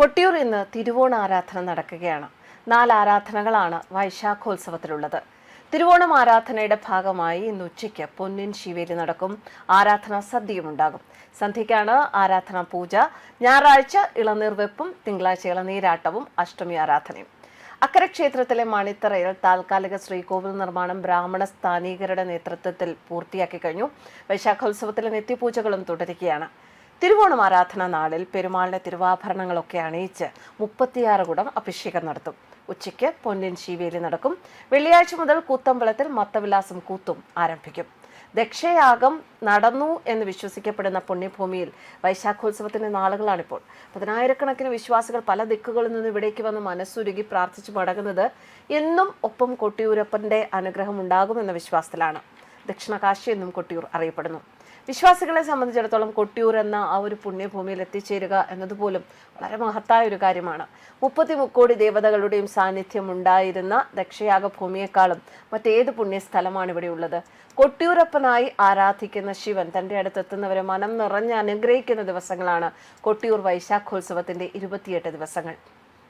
കൊട്ടിയൂർ ഇന്ന് തിരുവോണ ആരാധന നടക്കുകയാണ്. 4 ആരാധനകളാണ് വൈശാഖോത്സവത്തിലുള്ളത്. തിരുവോണം ആരാധനയുടെ ഭാഗമായി ഇന്ന് ഉച്ചയ്ക്ക് പൊന്നിൻ ശിവേലി നടക്കും. ആരാധനാ സദ്യയുമുണ്ടാകും. സന്ധ്യയ്ക്കാണ് ആരാധനാ പൂജ. ഞായറാഴ്ച ഇളനീർ വെപ്പും തിങ്കളാഴ്ച ഇളനീരാട്ടവും അഷ്ടമി ആരാധനയും. അക്കരെ ക്ഷേത്രത്തിലെ മണിത്തറയിൽ താൽക്കാലിക ശ്രീകോവിൽ നിർമ്മാണം ബ്രാഹ്മണ സ്ഥാനീകരുടെ നേതൃത്വത്തിൽ പൂർത്തിയാക്കി കഴിഞ്ഞു. വൈശാഖോത്സവത്തിലെ നിത്യപൂജകളും തുടരുകയാണ്. തിരുവോണം ആരാധന നാളിൽ പെരുമാളിന്റെ തിരുവാഭരണങ്ങളൊക്കെ അണിയിച്ച് 36 കുടം അഭിഷേകം നടത്തും. ഉച്ചയ്ക്ക് പൊന്നിൻ ശിവേലി നടക്കും. വെള്ളിയാഴ്ച മുതൽ കൂത്തമ്പലത്തിൽ മത്തവിലാസം കൂത്തും ആരംഭിക്കും. ദക്ഷയാഗം നടന്നു എന്ന് വിശ്വസിക്കപ്പെടുന്ന പുണ്യഭൂമിയിൽ വൈശാഖോത്സവത്തിന്റെ നാളുകളാണിപ്പോൾ. 10,000-കണക്കിന് വിശ്വാസികൾ പല ദിക്കുകളിൽ നിന്ന് ഇവിടേക്ക് വന്ന് മനസ്സുരുകി പ്രാർത്ഥിച്ചു മടങ്ങുന്നത് എന്നും ഒപ്പം കൊട്ടിയൂരപ്പന്റെ അനുഗ്രഹം ഉണ്ടാകുമെന്ന വിശ്വാസത്തിലാണ്. ദക്ഷിണകാശി എന്നും കൊട്ടിയൂർ അറിയപ്പെടുന്നു. വിശ്വാസികളെ സംബന്ധിച്ചിടത്തോളം കൊട്ടിയൂർ എന്ന ആ ഒരു പുണ്യഭൂമിയിൽ എത്തിച്ചേരുക എന്നതുപോലും വളരെ മഹത്തായ ഒരു കാര്യമാണ്. 30 കോടി ദേവതകളുടെയും സാന്നിധ്യം ഉണ്ടായിരുന്ന ദക്ഷയാഗ ഭൂമിയെക്കാളും മറ്റേത് പുണ്യസ്ഥലമാണ് ഇവിടെ ഉള്ളത്? കൊട്ടിയൂരപ്പനായി ആരാധിക്കുന്ന ശിവൻ തന്റെ അടുത്തെത്തുന്നവരെ മനം നിറഞ്ഞ് അനുഗ്രഹിക്കുന്ന ദിവസങ്ങളാണ് കൊട്ടിയൂർ വൈശാഖോത്സവത്തിന്റെ 28 ദിവസങ്ങൾ.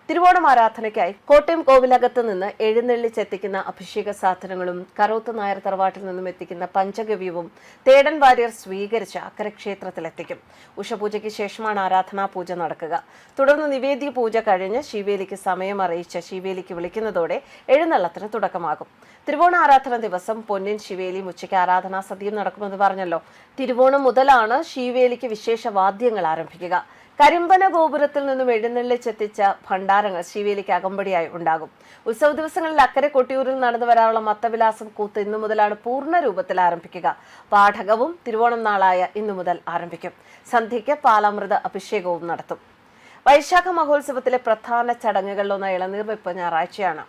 തിരുവോണം ആരാധനയ്ക്കായി കോട്ടയം കോവിലകത്ത് നിന്ന് എഴുന്നള്ളിച്ചെത്തിക്കുന്ന അഭിഷേക സാധനങ്ങളും കറോത്ത് നായർ തറവാട്ടിൽ നിന്നും എത്തിക്കുന്ന പഞ്ചഗവ്യവും തേടൻ വാര്യർ സ്വീകരിച്ച് അക്കരെ ക്ഷേത്രത്തിലെത്തിക്കും. ഉഷപൂജയ്ക്ക് ശേഷമാണ് ആരാധനാ പൂജ നടക്കുക. തുടർന്ന് നിവേദ്യ പൂജ കഴിഞ്ഞ് ശിവേലിക്ക് സമയം അറിയിച്ച് ശിവേലിക്ക് വിളിക്കുന്നതോടെ എഴുന്നള്ളത്തിന് തുടക്കമാകും. തിരുവോണ ആരാധന ദിവസം പൊന്നിൻ ശിവേലിയും ഉച്ചയ്ക്ക് ആരാധനാ സദ്യയും നടക്കുമെന്ന് പറഞ്ഞല്ലോ. തിരുവോണം മുതലാണ് ശിവേലിക്ക് വിശേഷ വാദ്യങ്ങൾ ആരംഭിക്കുക. കരിമ്പന ഗോപുരത്തിൽ നിന്നും എഴുന്നള്ളിച്ചെത്തിച്ച ഭണ്ഡാരങ്ങൾ ശിവേലിക്ക് അകമ്പടിയായി ഉണ്ടാകും. ഉത്സവ ദിവസങ്ങളിൽ അക്കരെ കൊട്ടിയൂരിൽ നടന്നു വരാനുള്ള മത്തവിലാസം കൂത്ത് ഇന്നു മുതലാണ് പൂർണ്ണ രൂപത്തിൽ ആരംഭിക്കുക. പാഠകവും തിരുവോണം നാളായ ഇന്നു മുതൽ ആരംഭിക്കും. സന്ധ്യയ്ക്ക് പാലാമൃത അഭിഷേകവും നടത്തും. വൈശാഖ മഹോത്സവത്തിലെ പ്രധാന ചടങ്ങുകളിലൊന്ന് ഇളനീർ വെപ്പ് ഞായറാഴ്ചയാണ്.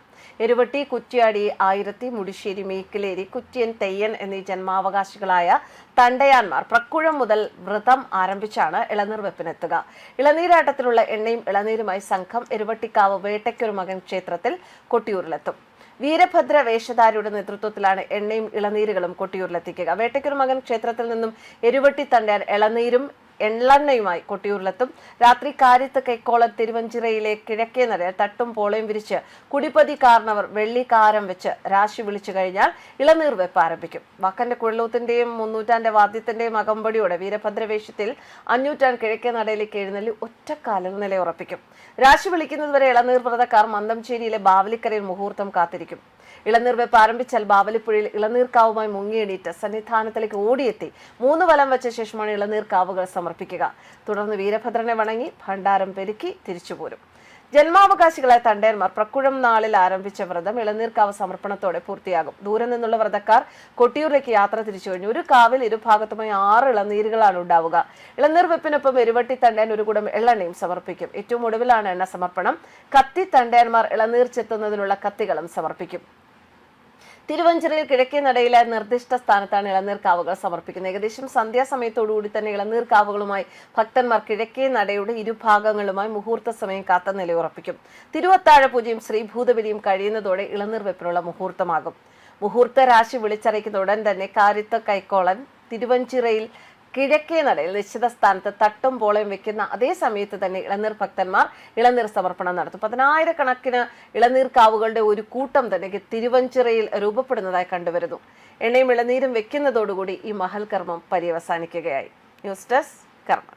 എരുവട്ടി, കുറ്റ്യാടി, ആയിരത്തി, മുടിശ്ശേരി, മേക്കിലേരി, കുറ്റ്യൻ, തെയ്യൻ എന്നീ ജന്മാവകാശികളായ തണ്ടയാന്മാർ പ്രക്കുഴം മുതൽ വ്രതം ആരംഭിച്ചാണ് ഇളനീർ വെപ്പിനെത്തുക. ഇളനീരാട്ടത്തിലുള്ള എണ്ണയും ഇളനീരുമായി സംഘം എരുവട്ടിക്കാവ് വേട്ടയ്ക്കൊരു മകൻ ക്ഷേത്രത്തിൽ കൊട്ടിയൂരിലെത്തും. വീരഭദ്ര വേഷധാരിയുടെ നേതൃത്വത്തിലാണ് എണ്ണയും ഇളനീരുകളും കൊട്ടിയൂരിലെത്തിക്കുക. വേട്ടയ്ക്കൊരു മകൻ ക്ഷേത്രത്തിൽ നിന്നും എരുവട്ടി തണ്ടയാൻ ഇളനീരും എള്ളെണ്ണയുമായി കൊട്ടിയൂരിലെത്തും. രാത്രി കാര്യത്ത് കൈക്കോളം തിരുവഞ്ചിറയിലെ കിഴക്കേ നടയിൽ തട്ടും പോളയും വിരിച്ച് കുടിപ്പതി കാരണവർ വെള്ളിക്കാരം വെച്ച് രാശി വിളിച്ചു കഴിഞ്ഞാൽ ഇളനീർ വെപ്പ് ആരംഭിക്കും. വക്കന്റെ കുഴലൂത്തിന്റെയും 300-ന്റെ വാദ്യത്തിന്റെയും അകമ്പടിയോടെ വീരഭദ്രവേഷത്തിൽ 500 കിഴക്കേ നടയിലേക്ക് എഴുന്നള്ളി ഒറ്റക്കാലിൽ നിലയുറപ്പിക്കും. രാശി വിളിക്കുന്നതുവരെ ഇളനീർ വ്രതക്കാർ മന്ദംചേരിയിലെ ബാവലിക്കരയിൽ മുഹൂർത്തം കാത്തിരിക്കും. ഇളനീർ വെപ്പ് ആരംഭിച്ചാൽ ബാവലിപ്പുഴയിൽ ഇളനീർക്കാവുമായി മുങ്ങിയെണീറ്റ് സന്നിധാനത്തിലേക്ക് ഓടിയെത്തി 3 വലം വെച്ച ശേഷമാണ് ഇളനീർക്കാവുകൾ സമർപ്പിക്കുക. തുടർന്ന് വീരഭദ്രനെ വണങ്ങി ഭണ്ഡാരം പെരുക്കി തിരിച്ചുപോരും. ജന്മാവകാശികളായ തണ്ടയന്മാർ പ്രക്കുഴം നാളിൽ ആരംഭിച്ച വ്രതം ഇളനീർക്കാവ് സമർപ്പണത്തോടെ പൂർത്തിയാകും. ദൂരെ നിന്നുള്ള വ്രതക്കാർ കൊട്ടിയൂരിലേക്ക് യാത്ര തിരിച്ചു കഴിഞ്ഞു. ഒരു കാവിൽ ഇരുഭാഗത്തുമായി 6 ഇളനീരുകളാണ് ഉണ്ടാവുക. ഇളനീർ വെപ്പിനൊപ്പം എരുവട്ടി തണ്ടയൻ ഒരു കുടം എള്ളെണ്ണയും സമർപ്പിക്കും. ഏറ്റവും ഒടുവിലാണ് എണ്ണ സമർപ്പണം. കത്തി തണ്ടയന്മാർ ഇളനീർ ചെത്തുന്നതിനുള്ള കത്തികളും സമർപ്പിക്കും. തിരുവഞ്ചിറയിൽ കിഴക്കേ നടയിലെ നിർദ്ദിഷ്ട സ്ഥാനത്താണ് ഇളനീർക്കാവുകൾ സമർപ്പിക്കുന്നത്. ഏകദേശം സന്ധ്യാസമയത്തോടുകൂടി തന്നെ ഇളനീർക്കാവുകളുമായി ഭക്തന്മാർ കിഴക്കേ നടയുടെ ഇരുഭാഗങ്ങളുമായി മുഹൂർത്ത സമയം കാത്ത നിലയുറപ്പിക്കും. തിരുവത്താഴ പൂജയും ശ്രീഭൂതബലിയും കഴിയുന്നതോടെ ഇളനീർ വെപ്പിനുള്ള മുഹൂർത്തമാകും. മുഹൂർത്ത രാശി വിളിച്ചറിയിക്കുന്ന ഉടൻ തന്നെ കാര്യത്ത് കൈക്കോളൻ തിരുവഞ്ചിറയിൽ കിഴക്കേ നടയിൽ നിശ്ചിത സ്ഥാനത്ത് തട്ടും പോളയും വെക്കുന്ന അതേ സമയത്ത് തന്നെ ഇളനീർ ഭക്തന്മാർ ഇളനീർ സമർപ്പണം നടത്തും. 10,000-കണക്കിന് ഇളനീർക്കാവുകളുടെ ഒരു കൂട്ടം തന്നെ തിരുവഞ്ചിറയിൽ രൂപപ്പെടുന്നതായി കണ്ടുവരുന്നു. എണ്ണയും ഇളനീരും വെക്കുന്നതോടുകൂടി ഈ മഹൽ കർമ്മം പര്യവസാനിക്കുകയായി. ന്യൂസ് ഡെസ്ക് കർമ്മ.